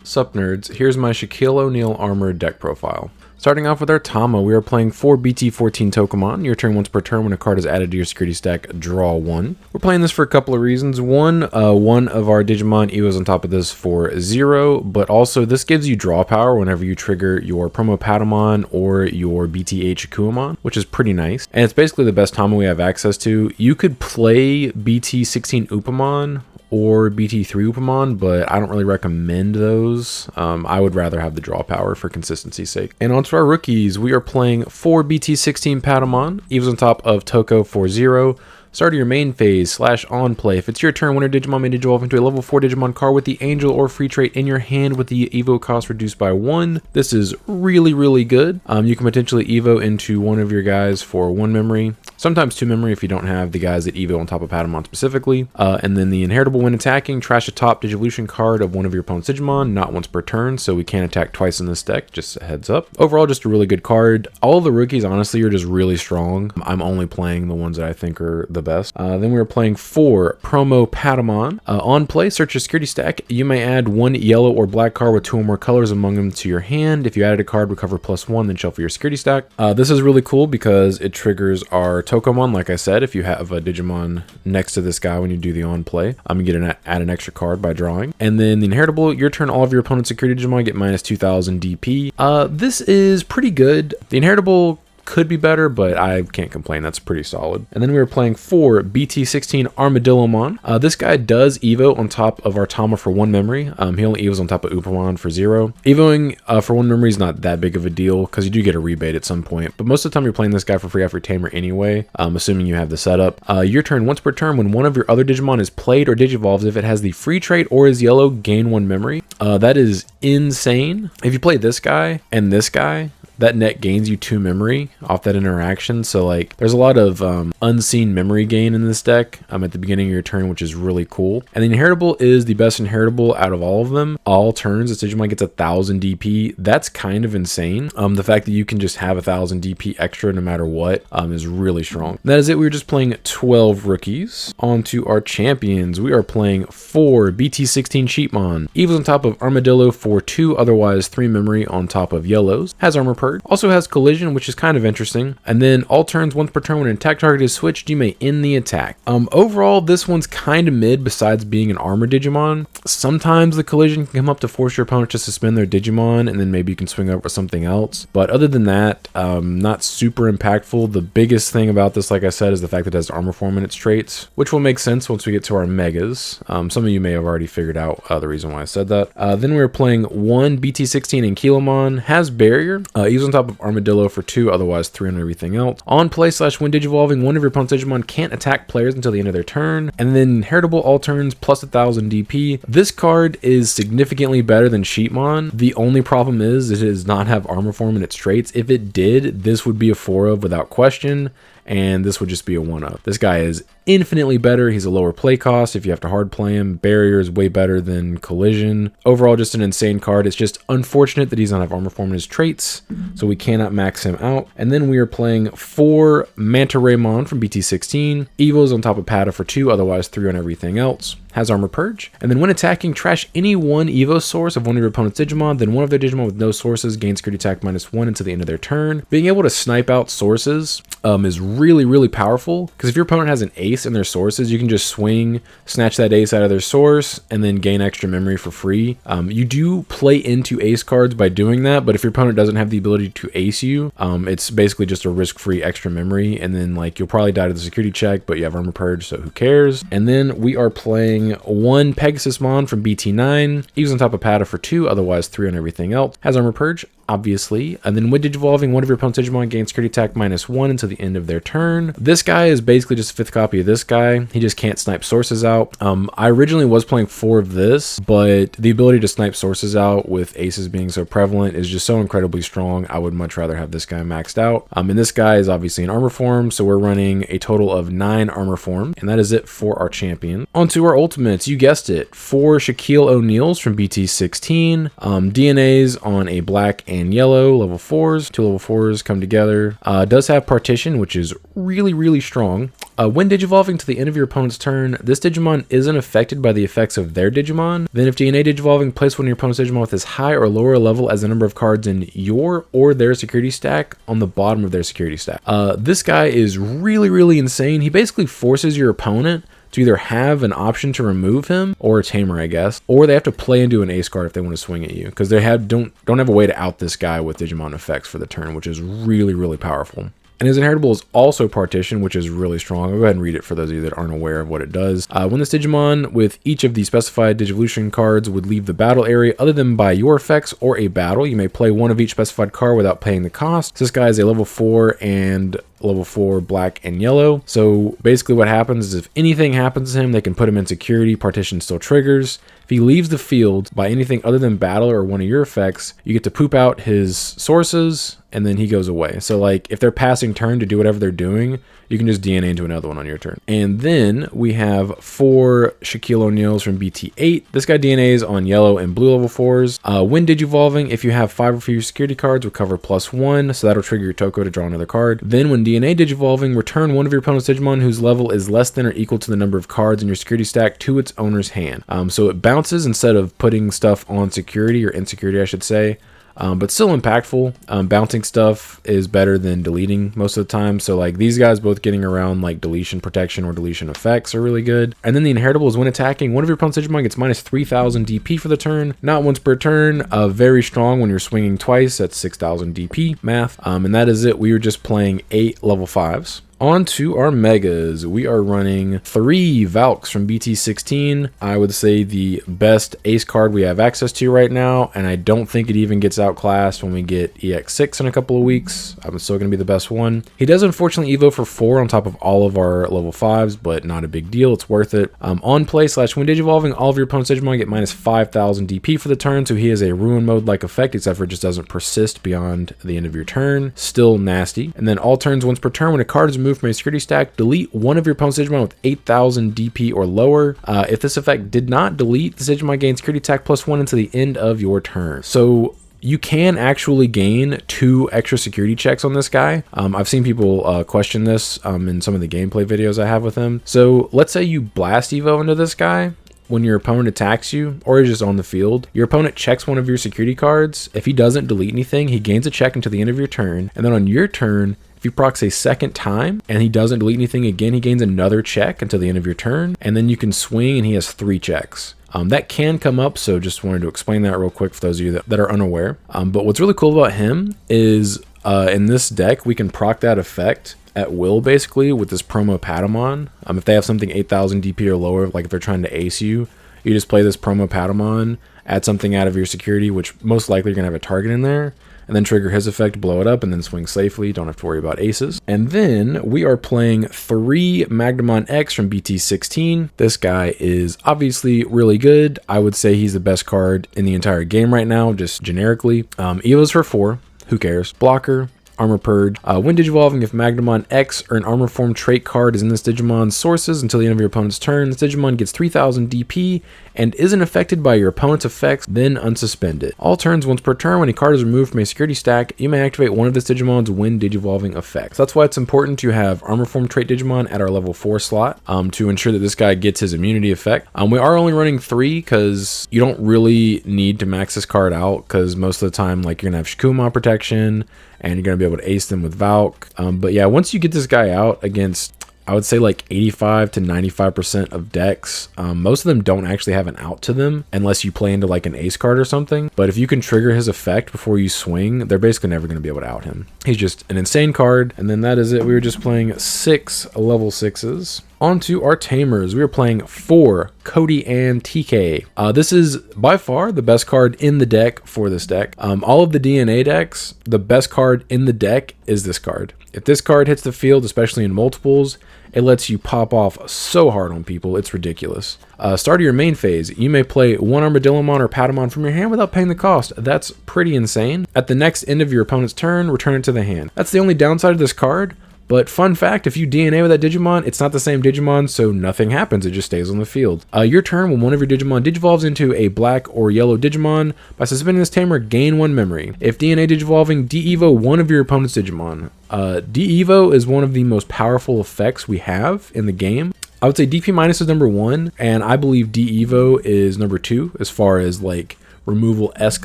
Sup nerds, here's my Shaquille O'Neal armored deck profile. Starting off with our Tama, we are playing 4 BT16 Shakkoumon. Your turn once per turn when a card is added to your security stack, draw 1. We're playing this for a couple of reasons. One of our Digimon Evos on top of this for 0, but also this gives you draw power whenever you trigger your Promo Patamon or your BT8 Shakkoumon, which is pretty nice. And it's basically the best Tama we have access to. You could play BT16 Upamon or BT3 Upamon, but I don't really recommend those. I would rather have the draw power for consistency's sake. And onto our rookies, we are playing 4 BT16 Patamon, Evos on top of Toko for 0. Start of your main phase / on play. If it's your turn, when your Digimon may digivolve into a level 4 Digimon card with the Angel or free trait in your hand with the Evo cost reduced by 1. This is really good. You can potentially Evo into one of your guys for 1 memory, sometimes 2 memory if you don't have the guys that Evo on top of Patamon specifically. And then the inheritable when attacking, trash a top Digivolution card of one of your opponent's Digimon, not once per turn, so we can't attack twice in this deck, just a heads up. Overall, just a really good card. All of the rookies, honestly, are just really strong. I'm only playing the ones that I think are the best. Then we were playing 4 Promo Patamon. On play, search your security stack. You may add 1 yellow or black card with 2 or more colors among them to your hand. If you added a card, recover +1, then shuffle your security stack. This is really cool because it triggers our Shakkoumon, like I said. If you have a Digimon next to this guy when you do the on play, you get add an extra card by drawing. And then the inheritable, your turn, all of your opponent's security Digimon get minus 2000 DP. This is pretty good. The inheritable could be better, but I can't complain. That's pretty solid. And then we were playing 4 BT16 Armadillomon. This guy does Evo on top of our Tama for 1 memory. He only Evos on top of Upamon for 0. Evoing for 1 memory is not that big of a deal because you do get a rebate at some point. But most of the time you're playing this guy for free after Tamer anyway, assuming you have the setup. Your turn, once per turn, when one of your other Digimon is played or Digivolves, if it has the free trait or is yellow, gain 1 memory. That is insane. If you play this guy and this guy, that net gains you 2 memory off that interaction. So like there's a lot of unseen memory gain in this deck at the beginning of your turn, which is really cool. And the inheritable is the best inheritable out of all of them. All turns this Digimon gets 1000 DP. That's kind of insane. The fact that you can just have 1000 DP extra no matter what is really strong. And that is it. We were just playing 12 rookies. On to our champions. We are playing 4 BT16 Sheepmon. Evos on top of Armadillo for 2, otherwise 3 memory on top of yellows. Has armor per. Also has collision, which is kind of interesting. And then all turns once per turn when an attack target is switched, you may end the attack. Overall, this one's kind of mid besides being an armor Digimon. Sometimes the collision can come up to force your opponent to suspend their Digimon, and then maybe you can swing over something else. But other than that, not super impactful. The biggest thing about this, like I said, is the fact that it has armor form in its traits, which will make sense once we get to our megas. Some of you may have already figured out the reason why I said that. Then we were playing 1 BT16 Ankylomon. Has barrier. He's on top of Armadillo for 2, otherwise 3 on everything else. On play / when Digivolving, one of your opponent's Digimon can't attack players until the end of their turn. And then inheritable all turns plus 1000 DP. This card is significantly better than Sheepmon. The only problem is it does not have armor form in its traits. If it did, this would be a 4 of without question, and this would just be a 1 of. This guy is infinitely better. He's a lower play cost if you have to hard play him. Barrier is way better than collision. Overall, just an insane card. It's just unfortunate that he's not have armor form in his traits, so we cannot max him out. And then we are playing 4 Manta Raymon from BT16. Evos on top of Pata for 2, otherwise 3 on everything else. Has armor purge. And then when attacking, trash any 1 Evo source of one of your opponent's Digimon, then one of their Digimon with no sources gains security attack -1 until the end of their turn. Being able to snipe out sources is really powerful, because if your opponent has an ace in their sources, you can just swing, snatch that ace out of their source, and then gain extra memory for free. You do play into ace cards by doing that, but if your opponent doesn't have the ability to ace you, it's basically just a risk-free extra memory, and then like you'll probably die to the security check, but you have armor purge, so who cares? And then we are playing 1 Pegasusmon from BT9. Evos on top of Pata for 2, otherwise 3 on everything else. Has armor purge, obviously. And then when Digivolving, one of your opponent's Digimon gains security attack -1 until the end of their turn. This guy is basically just a 5th copy of this guy. He just can't snipe sources out. I originally was playing 4 of this, but the ability to snipe sources out with aces being so prevalent is just so incredibly strong. I would much rather have this guy maxed out. And this guy is obviously in armor form, so we're running a total of 9 armor form, and that is it for our champion. On to our ultimates. You guessed it, 4 Shaquille O'Neals from BT16. DNAs on a black and yellow level 4s. 2 level 4s come together. Does have partition, which is really strong. When digivolving to the end of your opponent's turn, this Digimon isn't affected by the effects of their Digimon. Then if DNA digivolving, place one of your opponent's Digimon with as high or lower level as the number of cards in your or their security stack on the bottom of their security stack. This guy is really insane. He basically forces your opponent to either have an option to remove him, or a tamer, I guess, or they have to play into an ace card if they want to swing at you, because they don't have a way to out this guy with Digimon effects for the turn, which is really powerful. And his inheritable is also partition, which is really strong. I'll go ahead and read it for those of you that aren't aware of what it does. When this Digimon with each of the specified Digivolution cards would leave the battle area other than by your effects or a battle, you may play one of each specified card without paying the cost. So this guy is a level 4 and level 4 black and yellow. So basically what happens is if anything happens to him, they can put him in security. Partition still triggers. If he leaves the field by anything other than battle or one of your effects, you get to poop out his sources, and then he goes away. So like if they're passing turn to do whatever they're doing, you can just DNA into another one on your turn. And then we have 4 Shaquille O'Neals from BT8. This guy DNAs on yellow and blue level 4s. When digivolving, if you have 5 or fewer security cards, recover +1, so that'll trigger your Toko to draw another card. Then when DNA digivolving, return one of your opponent's Digimon whose level is less than or equal to the number of cards in your security stack to its owner's hand. So it bounces instead of putting stuff on security, or insecurity I should say. But still impactful. Bouncing stuff is better than deleting most of the time. So like these guys both getting around like deletion protection or deletion effects are really good. And then the inheritable is when attacking, one of your opponent's Digimon gets minus 3000 DP for the turn. Not once per turn. Very strong when you're swinging twice. That's 6000 DP math. And that is it. We were just playing 8 level 5s. On to our megas. We are running 3 Valks from BT16. I would say the best ace card we have access to right now, and I don't think it even gets outclassed when we get EX6 in a couple of weeks. I'm still going to be the best one. He does unfortunately evo for 4 on top of all of our level 5s, but not a big deal. It's worth it. On play / when digivolving, all of your opponent's Digimon get minus 5000 DP for the turn, so he has a ruin mode like effect, except for it just doesn't persist beyond the end of your turn. Still nasty. And then all turns once per turn, when a card is removed from a security stack, delete one of your opponent's Digimon with 8000 DP or lower. If this effect did not delete, this Digimon gains security attack +1 until the end of your turn. So you can actually gain 2 extra security checks on this guy. I've seen people question this in some of the gameplay videos I have with him. So let's say you blast evo into this guy. When your opponent attacks you, or is just on the field, your opponent checks one of your security cards. If he doesn't delete anything, he gains a check until the end of your turn. And then on your turn, if you procs a second time and he doesn't delete anything again, he gains another check until the end of your turn. And then you can swing and he has 3 checks. That can come up, so just wanted to explain that real quick for those of you that are unaware. But what's really cool about him is in this deck, we can proc that effect at will, basically, with this promo Patamon. If they have something 8000 DP or lower, like if they're trying to ace you, you just play this promo Patamon, add something out of your security, which most likely you're going to have a target in there, and then trigger his effect, blow it up, and then swing safely. Don't have to worry about aces. And then we are playing 3 Magnemon X from BT16. This guy is obviously really good. I would say he's the best card in the entire game right now, just generically. Evo's for 4. Who cares? Blocker. Armor Purge. When digivolving, if Magnemon X or an Armor Form trait card is in this Digimon's sources until the end of your opponent's turn, this Digimon gets 3000 DP and isn't affected by your opponent's effects, then unsuspend it. All turns once per turn, when a card is removed from a security stack, you may activate one of this Digimon's when digivolving effects. That's why it's important to have Armor Form trait Digimon at our level 4 slot to ensure that this guy gets his immunity effect. We are only running 3 because you don't really need to max this card out, because most of the time, like, you're gonna have Shakkoumon protection and you're going to be able to ace them with Valk. But yeah, once you get this guy out against, I would say like 85 to 95% of decks, most of them don't actually have an out to them unless you play into like an ace card or something. But if you can trigger his effect before you swing, they're basically never going to be able to out him. He's just an insane card. And then that is it. We were just playing 6 level 6s. On to our tamers. We are playing 4 Cody and TK. This is by far the best card in the deck for this deck. All of the DNA decks, the best card in the deck is this card. If this card hits the field, especially in multiples, it lets you pop off so hard on people, it's ridiculous. Start of your main phase, you may play 1 Armadillomon or Patamon from your hand without paying the cost. That's pretty insane. At the next end of your opponent's turn, return it to the hand. That's the only downside of this card, But fun fact, if you DNA with that Digimon, it's not the same Digimon, so nothing happens. It just stays on the field. Your turn, when one of your Digimon digivolves into a black or yellow Digimon, by suspending this tamer, gain 1 memory. If DNA digivolving, de-evo one of your opponent's Digimon. De-evo is one of the most powerful effects we have in the game. I would say DP minus is number 1, and I believe de-evo is number 2 as far as like removal-esque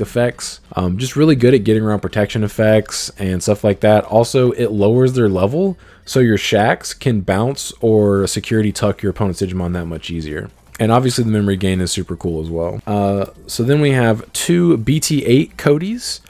effects. Just really good at getting around protection effects and stuff like that. Also, it lowers their level, so your Shacks can bounce or security tuck your opponent's Digimon that much easier. And obviously the memory gain is super cool as well. So then we have 2 BT8 Codys.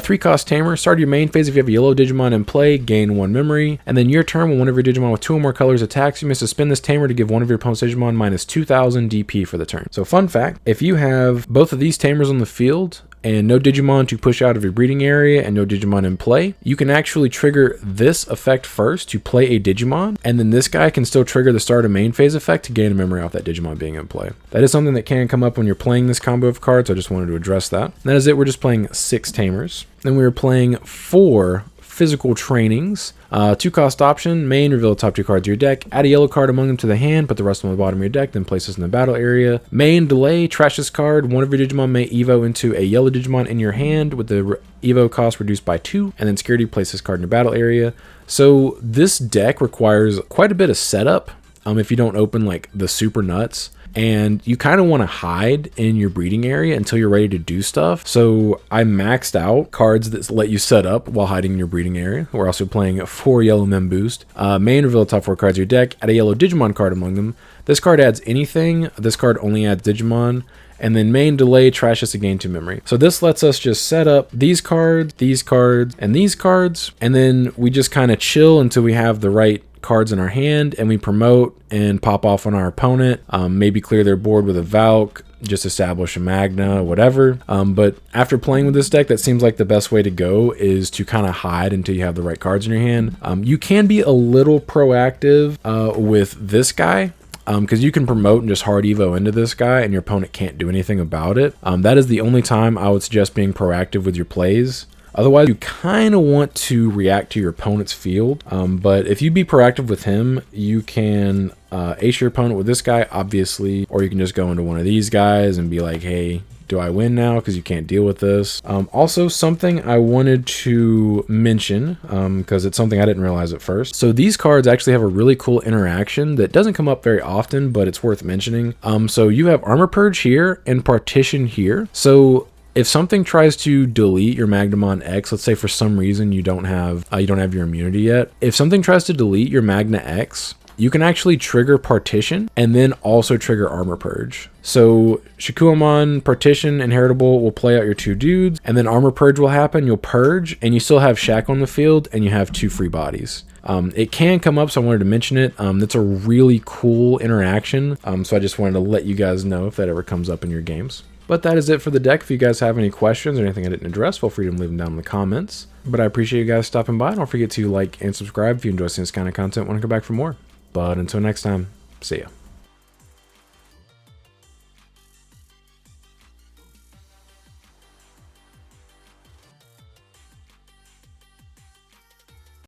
3 cost tamer. Start your main phase if you have a yellow Digimon in play, gain 1 memory. And then your turn, when one of your Digimon with 2 or more colors attacks, you may suspend this tamer to give one of your opponent's Digimon minus 2000 DP for the turn. So fun fact, if you have both of these tamers on the field and no Digimon to push out of your breeding area and no Digimon in play, you can actually trigger this effect first to play a Digimon, and then this guy can still trigger the start of main phase effect to gain a memory off that Digimon being in play. That is something that can come up when you're playing this combo of cards, so I just wanted to address that. And that is it. We're just playing 6 tamers. Then we were playing 4 physical trainings. 2 cost option, main, reveal the top 2 cards of your deck, add a yellow card among them to the hand, put the rest on the bottom of your deck, then place this in the battle area. Main, delay, trash this card, one of your Digimon may evo into a yellow Digimon in your hand with the evo cost reduced by 2, and then security, place this card in your battle area. So this deck requires quite a bit of setup if you don't open like the super nuts. And you kind of want to hide in your breeding area until you're ready to do stuff. So I maxed out cards that let you set up while hiding in your breeding area. We're also playing 4 yellow mem boost. Main, reveal the top 4 cards of your deck, add a yellow Digimon card among them. This card adds anything. This card only adds Digimon. And then main, delay, trash this to gain 2 memory. So this lets us just set up these cards, and these cards. And then we just kind of chill until we have the right cards in our hand, and we promote and pop off on our opponent, maybe clear their board with a Valk, just establish a Magna, whatever. But after playing with this deck, that seems like the best way to go is to kind of hide until you have the right cards in your hand. You can be a little proactive with this guy, because you can promote and just hard evo into this guy and your opponent can't do anything about it. That is the only time I would suggest being proactive with your plays. Otherwise, you kind of want to react to your opponent's field. But if you be proactive with him, you can ace your opponent with this guy, obviously, or you can just go into one of these guys and be like, hey, do I win now? Because you can't deal with this. Also, something I wanted to mention, because it's something I didn't realize at first. So these cards actually have a really cool interaction that doesn't come up very often, but it's worth mentioning. So you have Armor Purge here and Partition here. So if something tries to delete your Magnamon X, let's say for some reason you don't have your immunity yet. If something tries to delete your Magna X, you can actually trigger Partition and then also trigger Armor Purge. So Shakkoumon, Partition, Inheritable will play out your 2 dudes, and then Armor Purge will happen. You'll purge, and you still have Shack on the field, and you have 2 free bodies. It can come up, so I wanted to mention it. It's a really cool interaction, so I just wanted to let you guys know if that ever comes up in your games. But that is it for the deck. If you guys have any questions or anything I didn't address, feel free to leave them down in the comments. But I appreciate you guys stopping by. Don't forget to like and subscribe if you enjoy seeing this kind of content. Want to come back for more. But until next time, see ya.